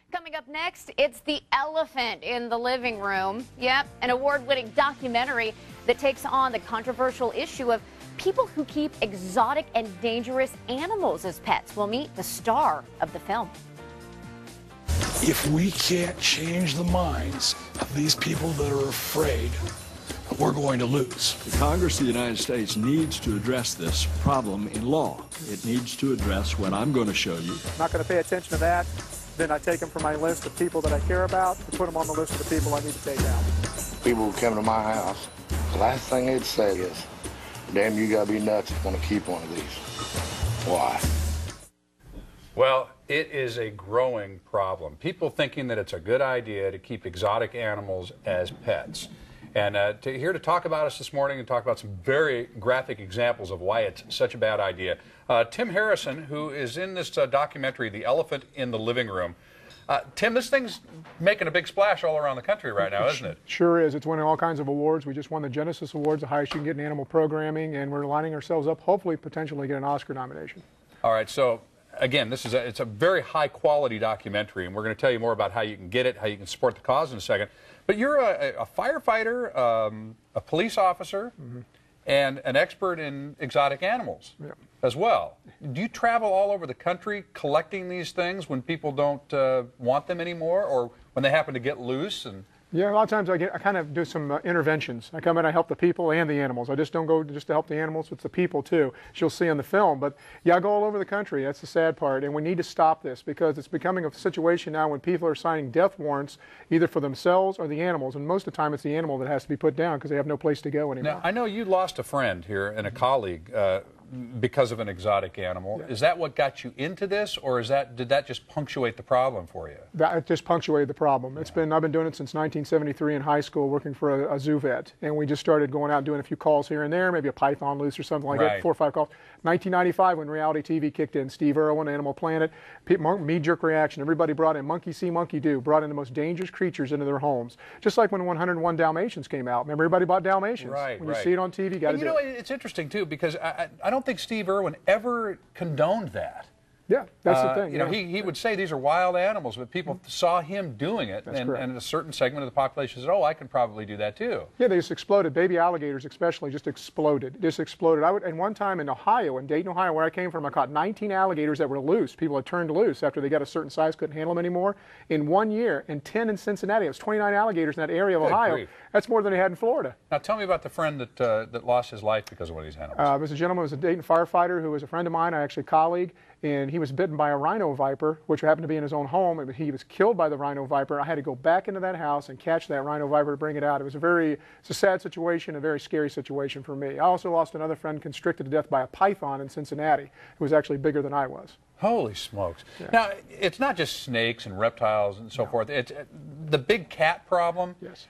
Coming up next, it's the elephant in the living room. Yep, an award-winning documentary that takes on the controversial issue of people who keep exotic and dangerous animals as pets. We'll meet the star of the film. If we can't change the minds of these people that are afraid, we're going to lose. The Congress of the United States needs to address this problem in law. It needs to address what I'm going to show you. I'm not going to pay attention to that. Then I take them from my list of people that I care about and put them on the list of the people I need to take out. People who come to my house, the last thing they'd say is, damn, you gotta be nuts if you want to keep one of these. Why? Well, it is a growing problem. People thinking that it's a good idea to keep exotic animals as pets. And here to talk about us this morning and talk about some very graphic examples of why it's such a bad idea, Tim Harrison, who is in this documentary, The Elephant in the Living Room. Tim, this thing's making a big splash all around the country right now, isn't it? Sure is. It's winning all kinds of awards. We just won the Genesis Awards, the highest you can get in animal programming, and we're lining ourselves up, hopefully, potentially get an Oscar nomination. All right, so again, it's a very high-quality documentary, and we're going to tell you more about how you can get it, how you can support the cause in a second. But you're a firefighter, a police officer, and an expert in exotic animals as well. Do you travel all over the country collecting these things when people don't want them anymore, or when they happen to get loose? And yeah, a lot of times I kind of do some interventions. I come in, I help the people and the animals. I just don't go just to help the animals, it's the people too, as you'll see in the film. But yeah, I go all over the country. That's the sad part. And we need to stop this because it's becoming a situation now when people are signing death warrants either for themselves or the animals. And most of the time it's the animal that has to be put down because they have no place to go anymore. Now, I know you lost a friend here and a colleague because of an exotic animal. Yeah. Is that what got you into this, or did that just punctuate the problem for you? That just punctuated the problem. I've been doing it since 1973 in high school, working for a zoo vet, and we just started going out and doing a few calls here and there, maybe a python loose or something like that, 4 or 5 calls. 1995, when reality TV kicked in, Steve Irwin, Animal Planet, knee-jerk reaction. Everybody brought in monkey see, monkey do, brought in the most dangerous creatures into their homes. Just like when 101 Dalmatians came out. Remember, everybody bought Dalmatians. When you see it on TV, you got to do it. You know, it's interesting too because I don't think Steve Irwin ever condoned that. Yeah, that's the thing. You know, he would say these are wild animals, but people saw him doing it, and a certain segment of the population said, oh, I can probably do that too. Yeah, they just exploded. Baby alligators especially just exploded. Just exploded. And one time in Ohio, in Dayton, Ohio, where I came from, I caught 19 alligators that were loose. People had turned loose after they got a certain size, couldn't handle them anymore. In 1 year, and 10 in Cincinnati. It was 29 alligators in that area of Ohio. Grief. That's more than they had in Florida. Now tell me about the friend that lost his life because of one of these animals. It was a gentleman who was a Dayton firefighter who was a friend of mine, actually a colleague, and he was bitten by a rhino viper, which happened to be in his own home. He was killed by the rhino viper. I had to go back into that house and catch that rhino viper to bring it out. It's a sad situation, a very scary situation for me. I also lost another friend constricted to death by a python in Cincinnati, who was actually bigger than I was. Holy smokes. Yeah. Now, it's not just snakes and reptiles and so forth. It's the big cat problem. Yes.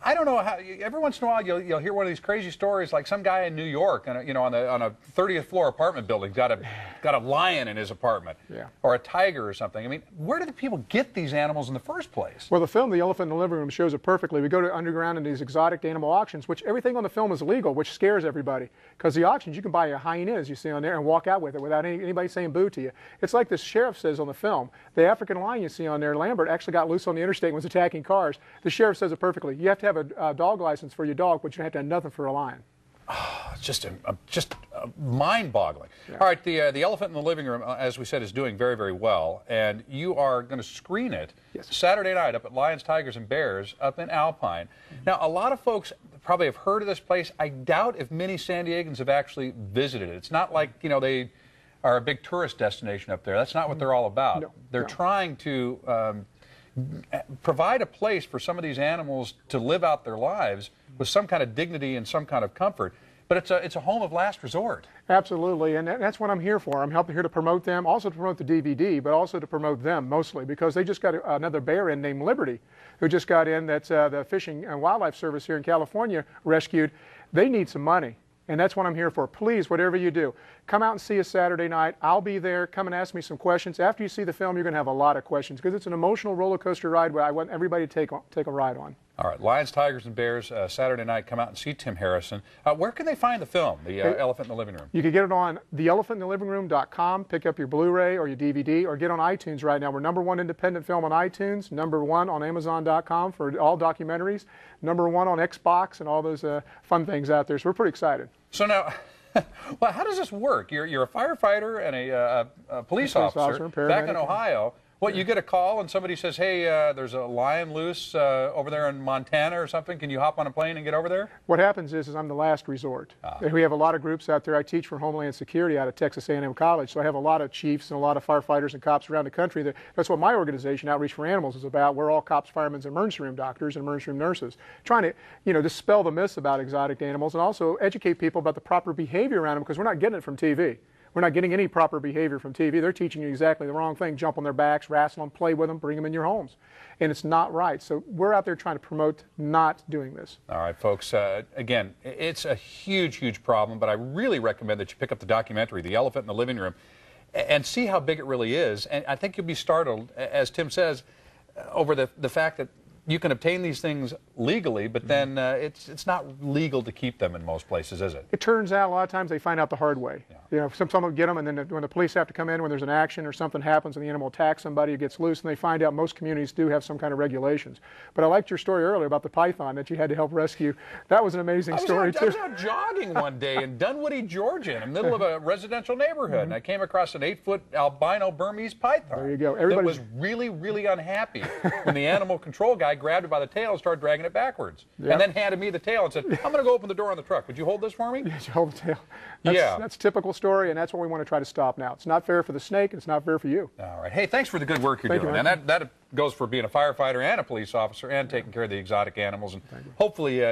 I don't know how. Every once in a while, you'll hear one of these crazy stories, like some guy in New York, on a 30th floor apartment building, got a lion in his apartment, or a tiger or something. I mean, where do the people get these animals in the first place? Well, the film, The Elephant in the Living Room, shows it perfectly. We go to underground in these exotic animal auctions, which everything on the film is illegal, which scares everybody. Because the auctions, you can buy a hyena, as you see on there, and walk out with it without anybody saying boo to you. It's like the sheriff says on the film. The African lion you see on there, Lambert, actually got loose on the interstate and was attacking cars. The sheriff says it perfectly. You have to have a dog license for your dog, but you have to have nothing for a lion. Oh, it's just mind-boggling. Yeah. All right, the Elephant in the Living Room, as we said, is doing very, very well, and you are going to screen it Saturday night up at Lions, Tigers, and Bears up in Alpine. Now, a lot of folks probably have heard of this place. I doubt if many San Diegans have actually visited it. It's not like, they are a big tourist destination up there. That's not what they're all about. No, they're trying to provide a place for some of these animals to live out their lives with some kind of dignity and some kind of comfort. But it's a home of last resort. Absolutely, and that's what I'm here for. I'm here to promote them, also to promote the DVD, but also to promote them mostly because they just got another bear in named Liberty, who just got in. That's the Fishing and Wildlife Service here in California rescued. They need some money. And that's what I'm here for. Please, whatever you do, come out and see us Saturday night. I'll be there. Come and ask me some questions. After you see the film, you're going to have a lot of questions because it's an emotional roller coaster ride where I want everybody to take a ride on. All right, Lions, Tigers, and Bears, Saturday night. Come out and see Tim Harrison. Where can they find the film, The Elephant in the Living Room? You can get it on theelephantinthelivingroom.com, pick up your Blu-ray or your DVD, or get on iTunes right now. We're #1 independent film on iTunes, #1 on Amazon.com for all documentaries, #1 on Xbox and all those fun things out there. So we're pretty excited. So now, well, how does this work? You're a firefighter and a police officer back in Ohio. What, you get a call and somebody says, hey, there's a lion loose over there in Montana or something. Can you hop on a plane and get over there? What happens is I'm the last resort. We have a lot of groups out there. I teach for Homeland Security out of Texas A&M College, so I have a lot of chiefs and a lot of firefighters and cops around the country. That's what my organization, Outreach for Animals, is about. We're all cops, firemen, and emergency room doctors and emergency room nurses, trying to, dispel the myths about exotic animals and also educate people about the proper behavior around them because we're not getting it from TV. We're not getting any proper behavior from TV. They're teaching you exactly the wrong thing. Jump on their backs, wrestle them, play with them, bring them in your homes. And it's not right. So we're out there trying to promote not doing this. All right, folks. Again, it's a huge, huge problem, but I really recommend that you pick up the documentary, The Elephant in the Living Room, and see how big it really is. And I think you'll be startled, as Tim says, over the fact that you can obtain these things legally, but then it's not legal to keep them in most places, is it? It turns out a lot of times they find out the hard way. Yeah. Some will get them, and then when the police have to come in, when there's an action or something happens and the animal attacks somebody, it gets loose, and they find out most communities do have some kind of regulations. But I liked your story earlier about the python that you had to help rescue. That was an amazing story, too. I was out jogging one day in Dunwoody, Georgia, in the middle of a residential neighborhood, and I came across an 8-foot albino Burmese python. There you go. That was really, really unhappy when the animal control guy grabbed it by the tail and started dragging it backwards. Yep. And then handed me the tail and said, I'm going to go open the door on the truck. Would you hold this for me? Yes, you hold the tail. That's a typical story, and that's what we want to try to stop now. It's not fair for the snake, and it's not fair for you. All right. Hey, thanks for the good work you're doing. And that goes for being a firefighter and a police officer and taking care of the exotic animals and hopefully,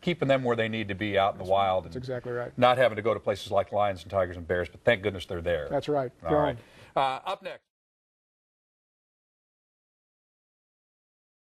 keeping them where they need to be out in the wild. That's exactly right. Not having to go to places like Lions and Tigers and Bears, but thank goodness they're there. That's right. All right. Up next.